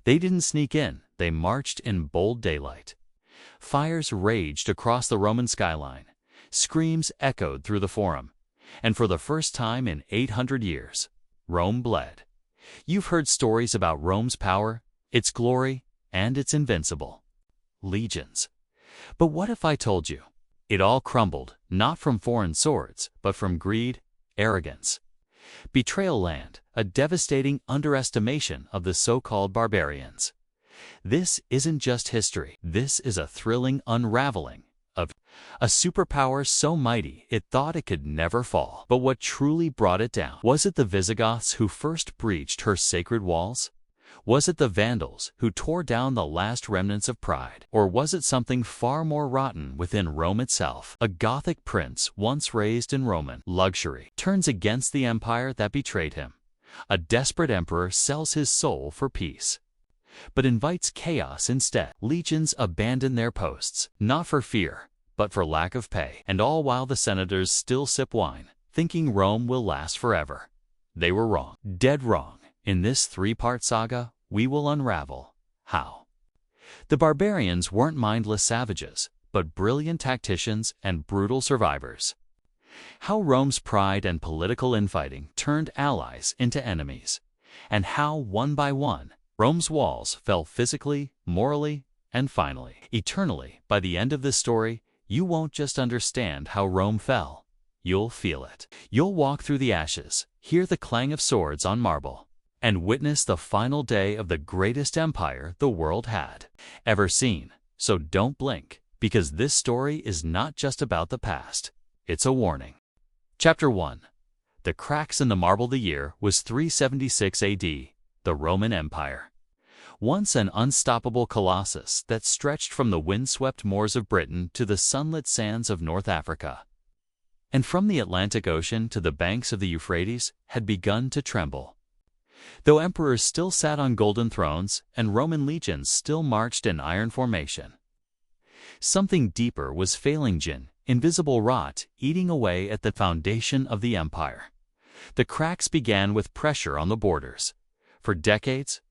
They didn't sneak in, they marched in bold daylight. Fires raged across the Roman skyline. Screams echoed through the Forum. And for the first time in 800 years, Rome bled. You've heard stories about Rome's power, its glory, and its invincible legions. But what if I told you it all crumbled, not from foreign swords, but from greed, arrogance, betrayal land, a devastating underestimation of the so-called barbarians? This isn't just history. This is a thrilling unraveling of a superpower so mighty it thought it could never fall. But what truly brought it down? Was it the Visigoths who first breached her sacred walls? Was it the Vandals who tore down the last remnants of pride? Or was it something far more rotten within Rome itself? A Gothic prince once raised in Roman luxury turns against the empire that betrayed him. A desperate emperor sells his soul for peace, but invites chaos instead. Legions abandon their posts, not for fear, but for lack of pay. And all while the senators still sip wine, thinking Rome will last forever. They were wrong. Dead wrong. In this three-part saga, we will unravel how the barbarians weren't mindless savages, but brilliant tacticians and brutal survivors. How Rome's pride and political infighting turned allies into enemies. And how, one by one, Rome's walls fell physically, morally, and finally, eternally. By the end of this story, you won't just understand how Rome fell. You'll feel it. You'll walk through the ashes, hear the clang of swords on marble, and witness the final day of the greatest empire the world had ever seen. So don't blink, because this story is not just about the past. It's a warning. Chapter 1. The cracks in the marble. The year was 376 AD. The Roman Empire. Once an unstoppable colossus that stretched from the windswept moors of Britain to the sunlit sands of North Africa, and from the Atlantic Ocean to the banks of the Euphrates, had begun to tremble. Though emperors still sat on golden thrones and Roman legions still marched in iron formation, something deeper was failing. Invisible rot eating away at the foundation of the empire. The cracks began with pressure on the borders. For decades,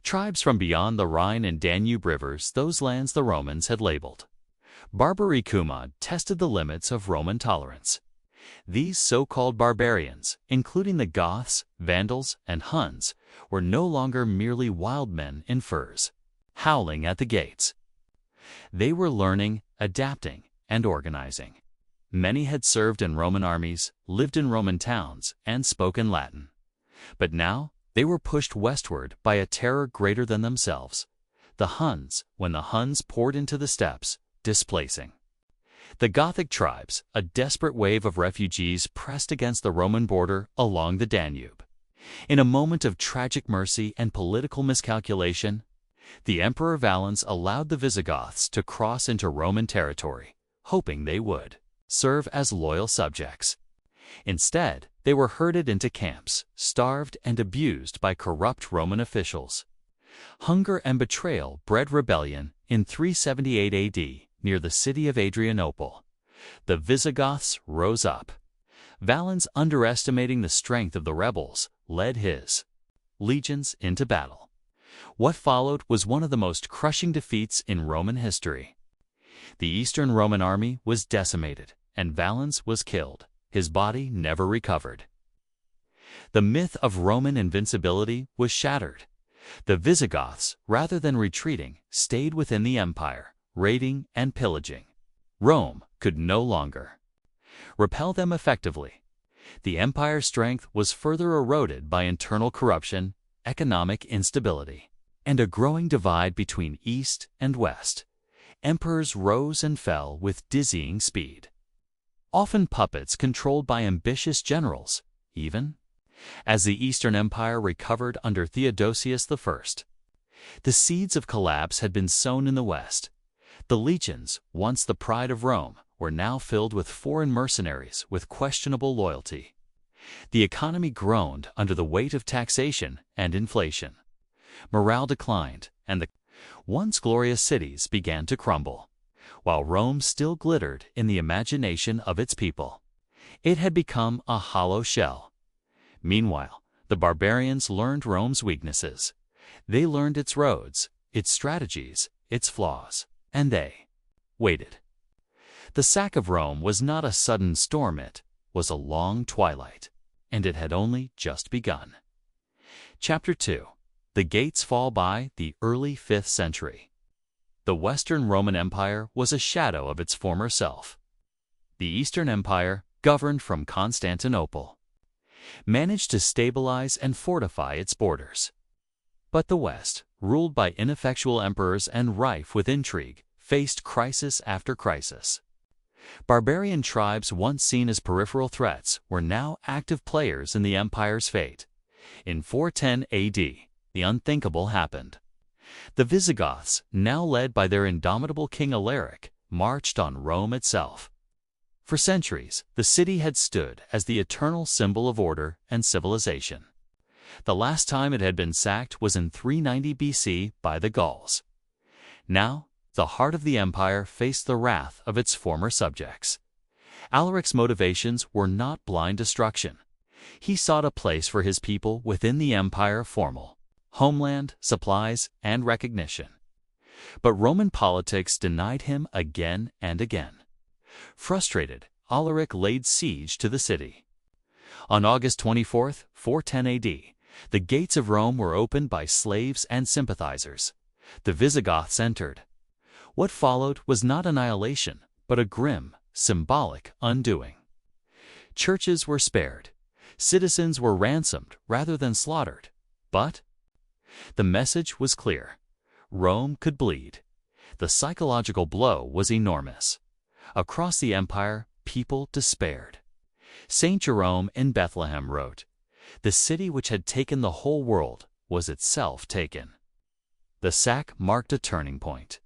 tribes from beyond the Rhine and Danube rivers, those lands the Romans had labeled Barbarians, tested the limits of Roman tolerance. These so-called barbarians, including the Goths, Vandals, and Huns, were no longer merely wild men in furs, howling at the gates. They were learning, adapting, and organizing. Many had served in Roman armies, lived in Roman towns, and spoken Latin. But now, they were pushed westward by a terror greater than themselves. The Huns, when the Huns poured into the steppes, displacing the Gothic tribes. A desperate wave of refugees pressed against the Roman border along the Danube. In a moment of tragic mercy and political miscalculation, the Emperor Valens allowed the Visigoths to cross into Roman territory, hoping they would serve as loyal subjects. Instead, they were herded into camps, starved and abused by corrupt Roman officials. Hunger and betrayal bred rebellion in 378 AD near the city of Adrianople. The Visigoths rose up. Valens, underestimating the strength of the rebels, led his legions into battle. What followed was one of the most crushing defeats in Roman history. The Eastern Roman army was decimated, and Valens was killed. His body never recovered. The myth of Roman invincibility was shattered. The Visigoths, rather than retreating, stayed within the empire, raiding and pillaging. Rome could no longer repel them effectively. The empire's strength was further eroded by internal corruption, economic instability, and a growing divide between East and West. Emperors rose and fell with dizzying speed, often puppets controlled by ambitious generals. Even as the Eastern Empire recovered under Theodosius I, the seeds of collapse had been sown in the West. The legions, once the pride of Rome, were now filled with foreign mercenaries with questionable loyalty. The economy groaned under the weight of taxation and inflation. Morale declined, and the once glorious cities began to crumble. While Rome still glittered in the imagination of its people, it had become a hollow shell. Meanwhile, the barbarians learned Rome's weaknesses. They learned its roads, its strategies, its flaws, and they waited. The sack of Rome was not a sudden storm, it was a long twilight, and it had only just begun. Chapter 2. The Gates Fall by the early 5th century. The Western Roman Empire was a shadow of its former self. The Eastern Empire, governed from Constantinople, managed to stabilize and fortify its borders. But the West, ruled by ineffectual emperors and rife with intrigue, faced crisis after crisis. Barbarian tribes once seen as peripheral threats were now active players in the empire's fate. In 410 AD, the unthinkable happened. The Visigoths, now led by their indomitable king Alaric, marched on Rome itself. For centuries, the city had stood as the eternal symbol of order and civilization. The last time it had been sacked was in 390 BC by the Gauls. Now, the heart of the empire faced the wrath of its former subjects. Alaric's motivations were not blind destruction. He sought a place for his people within the empire, formal homeland, supplies, and recognition. But Roman politics denied him again and again. Frustrated, Alaric laid siege to the city. On August 24, 410 AD, the gates of Rome were opened by slaves and sympathizers. The Visigoths entered. What followed was not annihilation, but a grim, symbolic undoing. Churches were spared. Citizens were ransomed rather than slaughtered. But the message was clear. Rome could bleed. The psychological blow was enormous. Across the empire, people despaired. Saint Jerome in Bethlehem wrote, "The city which had taken the whole world was itself taken." The sack marked a turning point.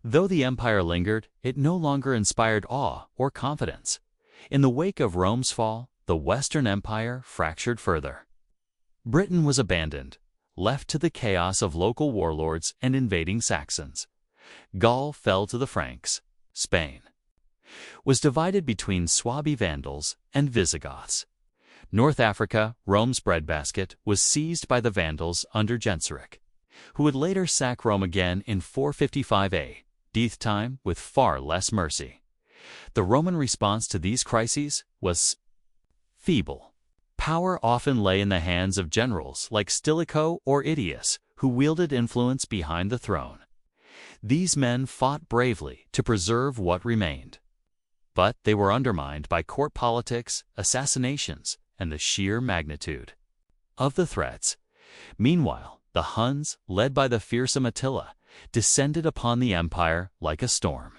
Though the empire lingered, it no longer inspired awe or confidence. In the wake of Rome's fall, the Western Empire fractured further. Britain was abandoned, left to the chaos of local warlords and invading Saxons. Gaul fell to the Franks. Spain was divided between Swabi Vandals and Visigoths. North Africa, Rome's breadbasket, was seized by the Vandals under Genseric, who would later sack Rome again in 455 AD, time with far less mercy. The Roman response to these crises was feeble. Power often lay in the hands of generals like Stilicho or Idius, who wielded influence behind the throne. These men fought bravely to preserve what remained. But they were undermined by court politics, assassinations, and the sheer magnitude of the threats. Meanwhile, the Huns, led by the fearsome Attila, descended upon the empire like a storm.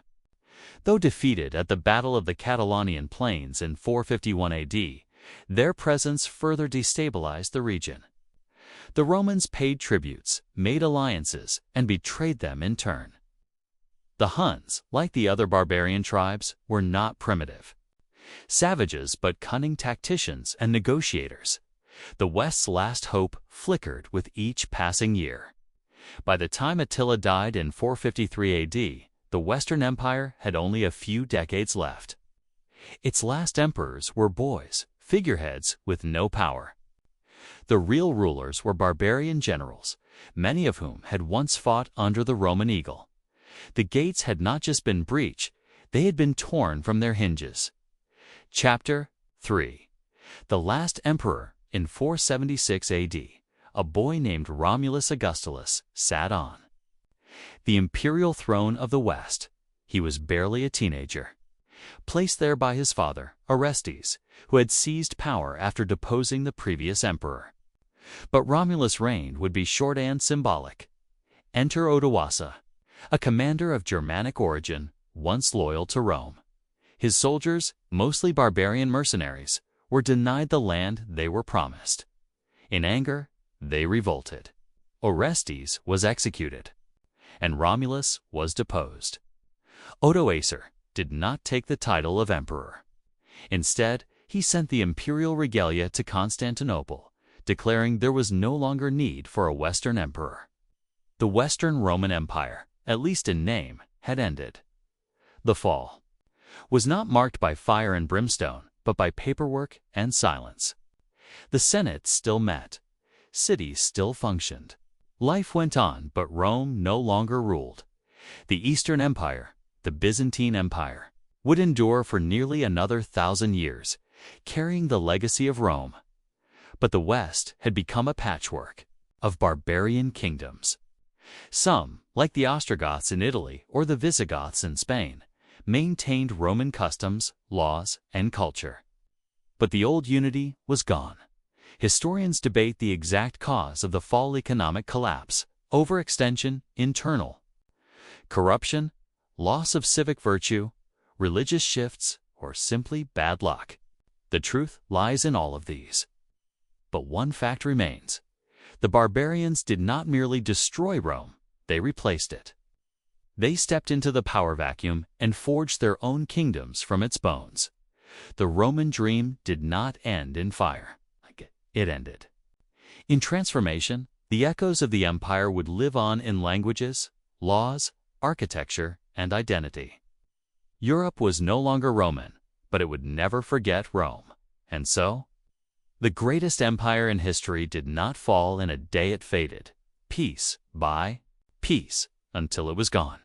Though defeated at the Battle of the Catalonian Plains in 451 AD, their presence further destabilized the region. The Romans paid tributes, made alliances, and betrayed them in turn. The Huns, like the other barbarian tribes, were not primitive. Savages but cunning tacticians and negotiators. The West's last hope flickered with each passing year. By the time Attila died in 453 AD, the Western Empire had only a few decades left. Its last emperors were boys, figureheads with no power. The real rulers were barbarian generals, many of whom had once fought under the Roman eagle. The gates had not just been breached, they had been torn from their hinges. Chapter 3. The last emperor in 476 AD, a boy named Romulus Augustulus, sat on the imperial throne of the West. He was barely a teenager, placed there by his father, Orestes, who had seized power after deposing the previous emperor. But Romulus' reign would be short and symbolic. Enter Odoacer, a commander of Germanic origin, once loyal to Rome. His soldiers, mostly barbarian mercenaries, were denied the land they were promised. In anger, they revolted. Orestes was executed, and Romulus was deposed. Odoacer did not take the title of emperor. Instead, he sent the imperial regalia to Constantinople, declaring there was no longer need for a Western emperor. The Western Roman Empire, at least in name, had ended. The fall was not marked by fire and brimstone, but by paperwork and silence. The Senate still met. Cities still functioned. Life went on, but Rome no longer ruled. The Eastern Empire, the Byzantine Empire, would endure for nearly another 1,000 years, carrying the legacy of Rome. But the West had become a patchwork of barbarian kingdoms. Some, like the Ostrogoths in Italy or the Visigoths in Spain, maintained Roman customs, laws, and culture. But the old unity was gone. Historians debate the exact cause of the fall: economic collapse, overextension, internal corruption, loss of civic virtue, religious shifts, or simply bad luck. The truth lies in all of these. But one fact remains. The barbarians did not merely destroy Rome, they replaced it. They stepped into the power vacuum and forged their own kingdoms from its bones. The Roman dream did not end in fire. It ended in transformation. The echoes of the empire would live on in languages, laws, architecture, and identity. Europe was no longer Roman, but it would never forget Rome. And so, the greatest empire in history did not fall in a day. It faded, piece by piece, until it was gone.